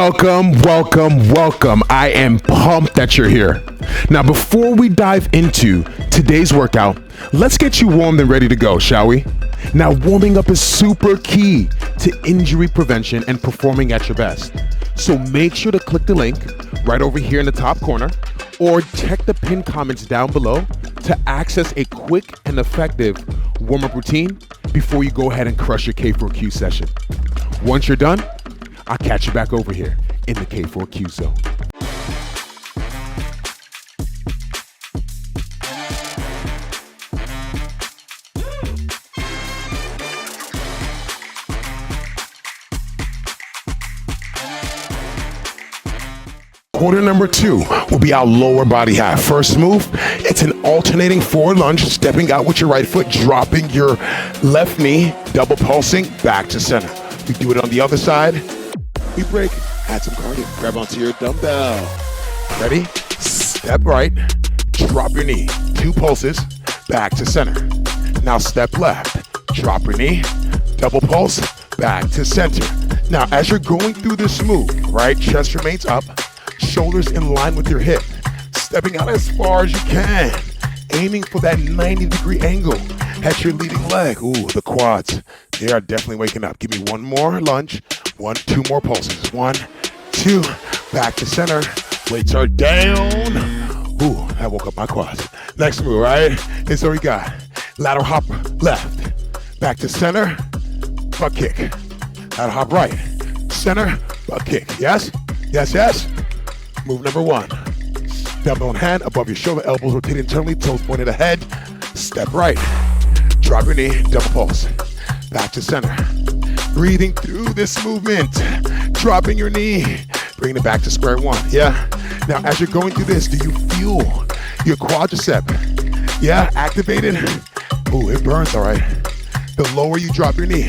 Welcome. I am pumped that you're here. Now, before we dive into today's workout, let's get you warmed and ready to go, shall we? Now, warming up is super key to injury prevention and performing at your best. So make sure to click the link right over here in the top corner or check the pinned comments down below to access a quick and effective warm-up routine before you go ahead and crush your K4Q session. Once you're done, I'll catch you back over here in the K4Q zone. Quarter number 2 will be our lower body half. First move, it's an alternating forward lunge, stepping out with your right foot, dropping your left knee, double pulsing back to center. We do it on the other side. We break, add some cardio, grab onto your dumbbell. Ready? Step right, drop your knee, 2 pulses, back to center. Now step left, drop your knee, double pulse, back to center. Now as you're going through this move, right, chest remains up, shoulders in line with your hip, stepping out as far as you can, aiming for that 90-degree angle at your leading leg. Ooh, the quads, they are definitely waking up. Give me one more lunge, 2 more pulses. 1, 2, back to center. Weights are down. Ooh, that woke up my quads. Next move, right? And so we got lateral hop left, back to center, butt kick. Lateral hop right, center, butt kick. Yes, yes, yes. Move number 1. Dumbbell in hand, above your shoulder, elbows rotate internally, toes pointed ahead. Step right, drop your knee, double pulse, back to center. Breathing through this movement, dropping your knee, bringing it back to square one. Yeah. Now, as you're going through this, do you feel your quadricep? Yeah, activated. Ooh, it burns, all right. The lower you drop your knee,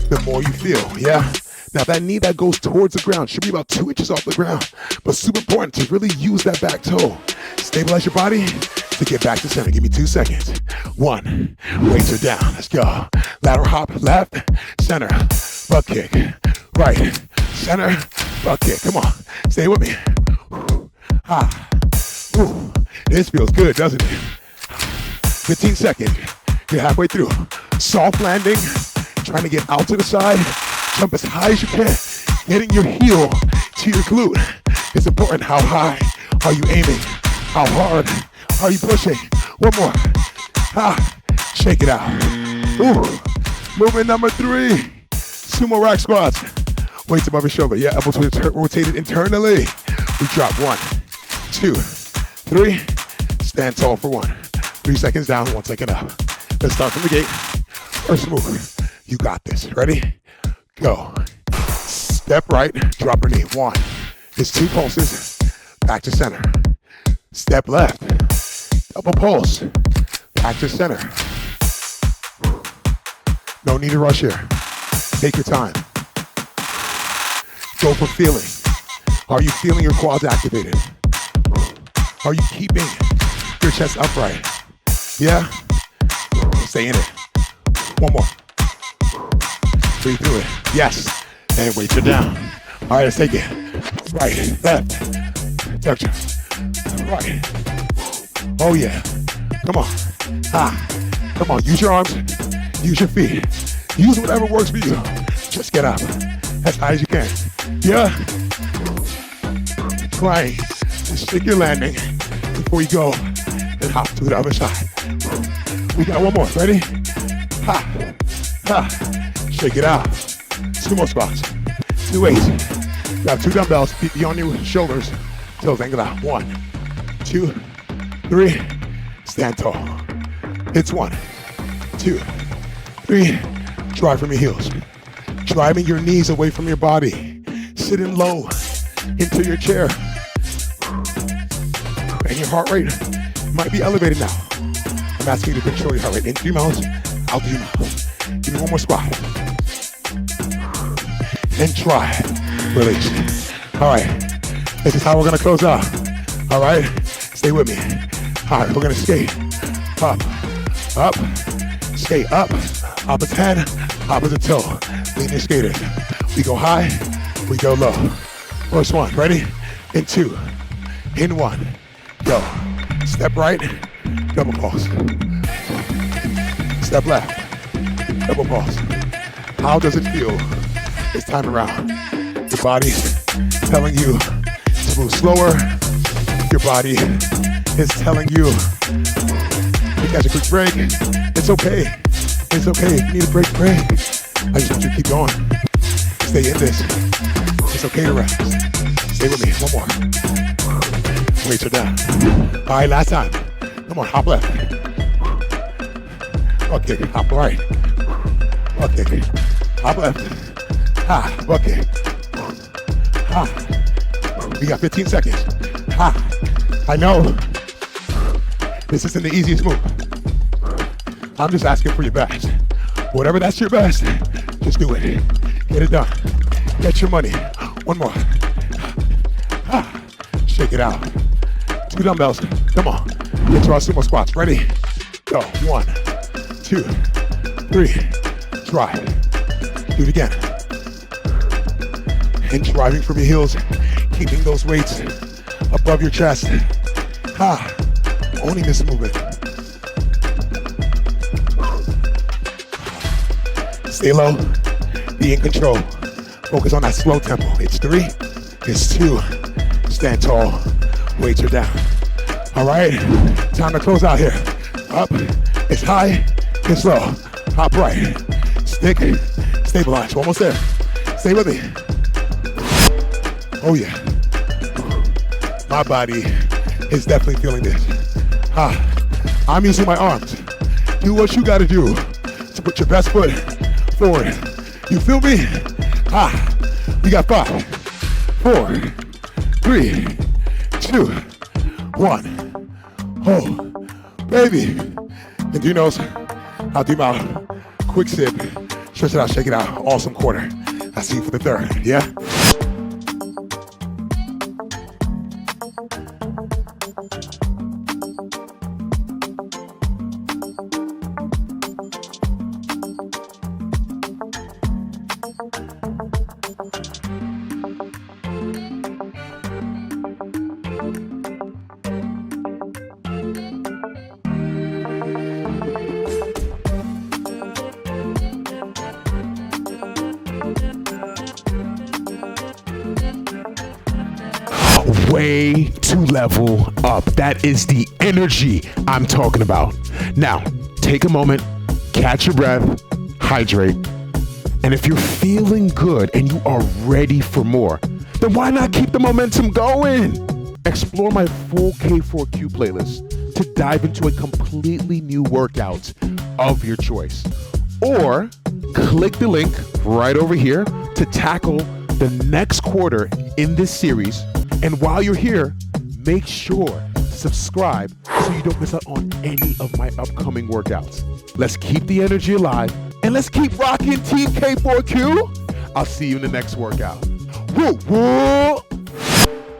the more you feel. Yeah. Now that knee that goes towards the ground should be about 2 inches off the ground, but super important to really use that back toe. Stabilize your body to get back to center. Give me 2 seconds. 1, weights are down. Let's go. Lateral hop, left, center, butt kick, right, center, butt kick. Come on, stay with me. Ah, ooh, this feels good, doesn't it? 15 seconds. You're halfway through. Soft landing, trying to get out to the side. Jump as high as you can, getting your heel to your glute. It's important. How high are you aiming? How hard are you pushing? One more. Shake it out. Ooh. Movement number 3. Sumo rack squats. Weights above your shoulder. Yeah, elbows rotated internally. We drop 1, 2, 3. Stand tall for 1. 3 seconds down, 1 second up. Let's start from the gate. First move. You got this. Ready? Go. Step right, drop your knee. 1. It's 2 pulses, back to center. Step left, double pulse, back to center. No need to rush here. Take your time. Go for feeling. Are you feeling your quads activated? Are you keeping your chest upright? Yeah? Stay in it. 1 more. Breathe through it. Yes. And weights are down. All right, let's take it. Right, left. Touch. Right. Oh yeah. Come on. Come on. Use your arms. Use your feet. Use whatever works for you. Just get up as high as you can. Yeah. Trying to stick your landing before you go and hop to the other side. We got 1 more. Ready? Shake it out. 2 more squats. 2 weights. Grab 2 dumbbells. Feet beyond your shoulders. Toes angle out. 1, 2, 3. Stand tall. It's 1, 2, 3. Drive from your heels. Driving your knees away from your body. Sitting low into your chair. And your heart rate might be elevated now. I'm asking you to control your heart rate. In through your mouth, out through your mouth. Give me 1 more squat. And try. Release. All right. This is how we're going to close out. All right. Stay with me. All right. We're going to skate. Up. Up. Skate up. Opposite hand. Opposite toe. Lean your skaters. We go high. We go low. First one, ready? In 2, in 1, go. Step right, double pulse. Step left, double pulse. How does it feel this time around? Your body's telling you to move slower. Your body is telling you to catch a quick break. It's okay. It's okay. If you need a break, break. I just want you to keep going. Stay in this. It's okay to rest. Stay with me. One more. Weights are down. All right, last time. Come on, hop left. Butt kick. Hop right. Butt kick. Hop left. Ha. Butt kick. Ha. We got 15 seconds. Ha. I know this isn't the easiest move. I'm just asking for your best. Whatever that's your best, just do it. Get it done. Get your money. One more. Ah, shake it out. 2 dumbbells. Come on. Get to our sumo squats. Ready? Go. 1, 2, 3. Drive. Do it again. And driving from your heels, keeping those weights above your chest. Ah, owning this movement. Stay low, be in control. Focus on that slow tempo. It's 3, it's 2. Stand tall, weights are down. All right, time to close out here. Up, it's high, it's low. Hop right, stick, stabilize. Almost there. Stay with me. Oh yeah. My body is definitely feeling this. I'm using my arms. Do what you gotta do to put your best foot forward. You feel me? We got 5, 4, 3, 2, 1. Oh, baby. And you know, I'll do my quick sip. Stretch it out, shake it out. Awesome quarter. I'll see you for the 3rd, yeah? Way to level up. That is the energy I'm talking about. Now, take a moment, catch your breath, hydrate, and if you're feeling good and you are ready for more, then why not keep the momentum going? Explore my full K4Q playlist to dive into a completely new workout of your choice. Or click the link right over here to tackle the next quarter in this series. And while you're here, make sure to subscribe so you don't miss out on any of my upcoming workouts. Let's keep the energy alive and let's keep rocking Team K4Q. I'll see you in the next workout. Woo, woo.